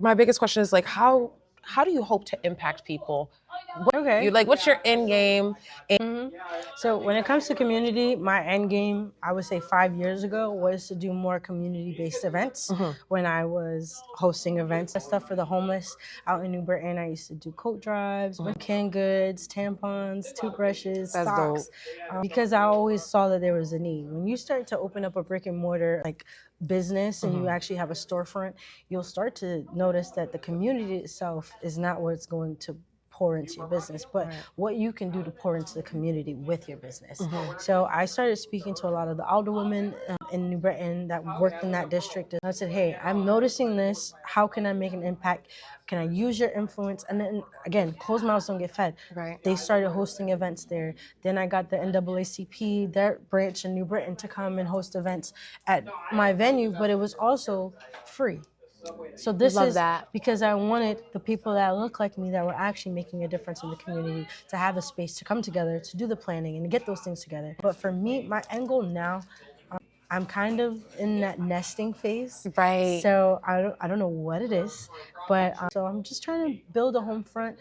my biggest question is like how do you hope to impact people? Okay. What's your end game? hmm So when it comes to community, my end game, I would say 5 years ago, was to do more community-based events. Mhm. When I was hosting events and stuff for the homeless out in New Britain, I used to do coat drives, with canned goods, tampons, toothbrushes, That's dope. socks, because I always saw that there was a need. When you start to open up a brick and mortar like business and you actually have a storefront, you'll start to notice that the community itself is not what's going to pour into your business, but what you can do to pour into the community with your business. So I started speaking to a lot of the older women in New Britain that worked in that district. And I said, hey, I'm noticing this. How can I make an impact? Can I use your influence? And then again, closed mouths don't get fed. Right. They started hosting events there. Then I got the NAACP, their branch in New Britain, to come and host events at my venue, but it was also free. So this Love is that. because I wanted the people that look like me that were actually making a difference in the community to have a space to come together, to do the planning and to get those things together. But for me, my end goal now, I'm kind of in that nesting phase. Right. So I don't know what it is, but so I'm just trying to build a home front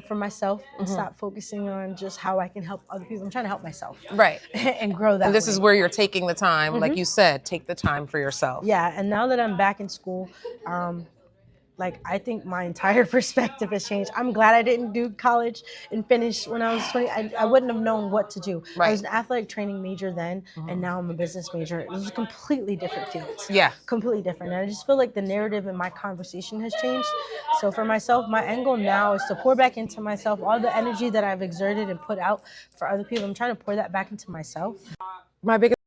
for myself and stop focusing on just how I can help other people. I'm trying to help myself. Right. And grow that And this way. is where you're taking the time, like you said, take the time for yourself. Yeah, and now that I'm back in school, like I think my entire perspective has changed. I'm glad I didn't do college and finish when I was 20. I wouldn't have known what to do. I was an athletic training major then, and now I'm a business major. It was completely different fields. Yeah. Completely different. And I just feel like the narrative in my conversation has changed. So for myself, my end goal now is to pour back into myself all the energy that I've exerted and put out for other people. I'm trying to pour that back into myself. My biggest